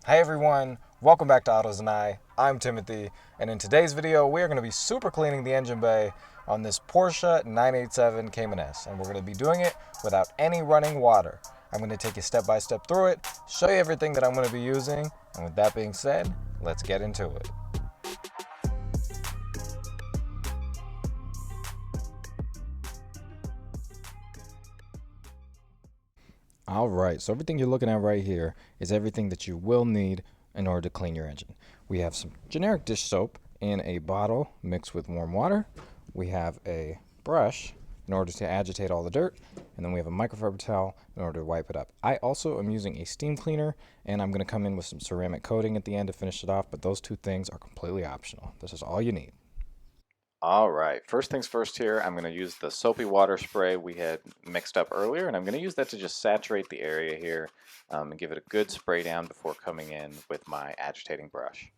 Hey everyone, welcome back to Autos and I'm Timothy, and in today's video we are going to be super cleaning the engine bay on this Porsche 987 Cayman S, and we're going to be doing it without any running water. I'm going to take you step by step through it, show you everything that I'm going to be using, and with that being said, let's get into it. All right, so everything you're looking at right here is everything that you will need in order to clean your engine. We have some generic dish soap in a bottle mixed with warm water. We have a brush in order to agitate all the dirt, and then we have a microfiber towel in order to wipe it up. I also am using a steam cleaner, and I'm going to come in with some ceramic coating at the end to finish it off, but those two things are completely optional. This is all you need. All right, first things first here, I'm going to use the soapy water spray we had mixed up earlier, and I'm going to use that to just saturate the area here and give it a good spray down before coming in with my agitating brush.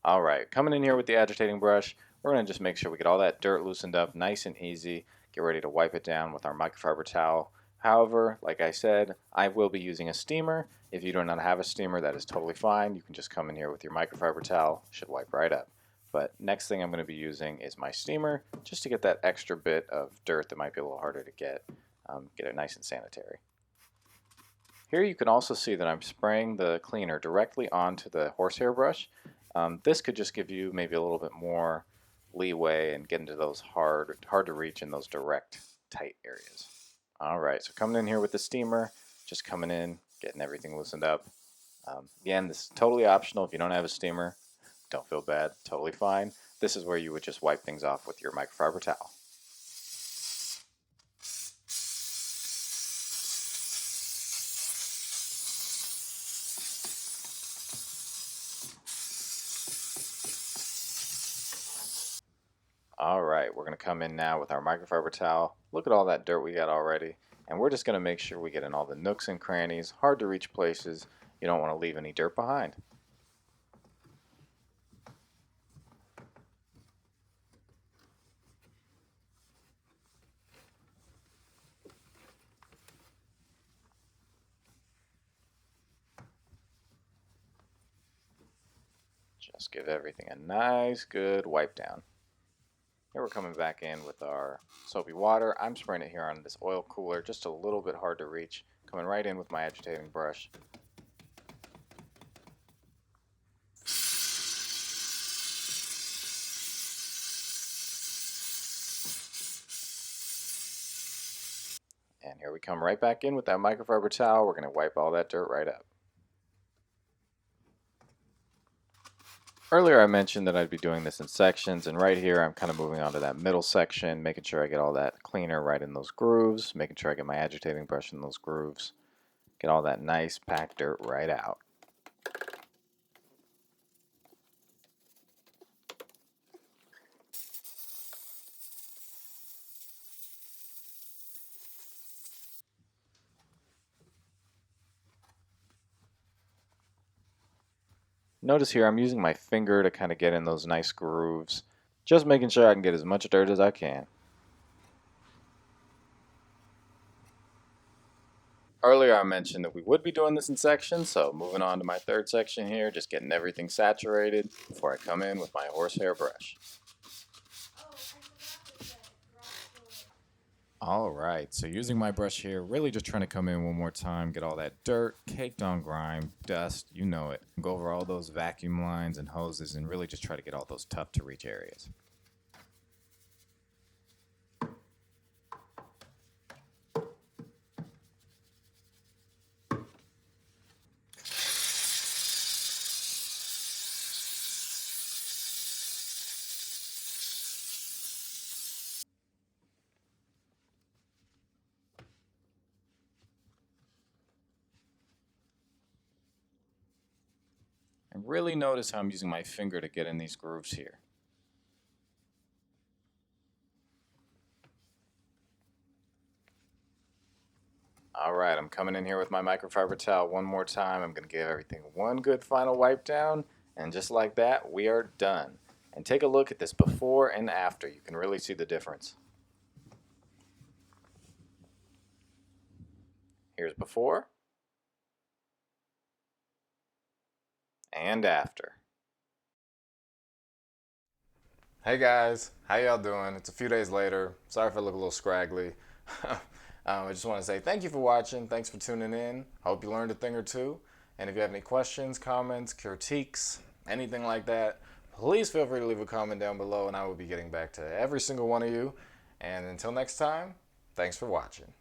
All right, coming in here with the agitating brush, we're going to just make sure we get all that dirt loosened up nice and easy, get ready to wipe it down with our microfiber towel. However, like I said, I will be using a steamer. If you do not have a steamer, that is totally fine. You can just come in here with your microfiber towel, should wipe right up. But next thing I'm going to be using is my steamer, just to get that extra bit of dirt that might be a little harder to get it nice and sanitary. Here you can also see that I'm spraying the cleaner directly onto the horsehair brush. This could just give you maybe a little bit more leeway and get into those hard to reach in those direct, tight areas. All right, so coming in here with the steamer, just coming in, getting everything loosened up. Again, this is totally optional if you don't have a steamer. Don't feel bad, totally fine. This is where you would just wipe things off with your microfiber towel. All right, we're going to come in now with our microfiber towel. Look at all that dirt we got already. And we're just going to make sure we get in all the nooks and crannies, hard to reach places. You don't want to leave any dirt behind. Just give everything a nice, good wipe down. Here we're coming back in with our soapy water. I'm spraying it here on this oil cooler, just a little bit hard to reach. Coming right in with my agitating brush. And here we come right back in with that microfiber towel. We're going to wipe all that dirt right up. Earlier I mentioned that I'd be doing this in sections, and right here I'm kind of moving on to that middle section, making sure I get all that cleaner right in those grooves, making sure I get my agitating brush in those grooves, get all that nice packed dirt right out. Notice here I'm using my finger to kind of get in those nice grooves, just making sure I can get as much dirt as I can. Earlier I mentioned that we would be doing this in sections, so moving on to my third section here, just getting everything saturated before I come in with my horsehair brush. All right, so using my brush here, really just trying to come in one more time, get all that dirt, caked on grime, dust, you know it. Go over all those vacuum lines and hoses and really just try to get all those tough to reach areas. And really notice how I'm using my finger to get in these grooves here. All right, I'm coming in here with my microfiber towel one more time. I'm going to give everything one good final wipe down, and just like that, we are done. And take a look at this before and after. You can really see the difference. Here's before, and after. Hey guys, how y'all doing? It's a few days later. Sorry if I look a little scraggly. I just want to say thank you for watching. Thanks for tuning in. Hope you learned a thing or two. And if you have any questions, comments, critiques, anything like that, please feel free to leave a comment down below and I will be getting back to every single one of you. And until next time, thanks for watching.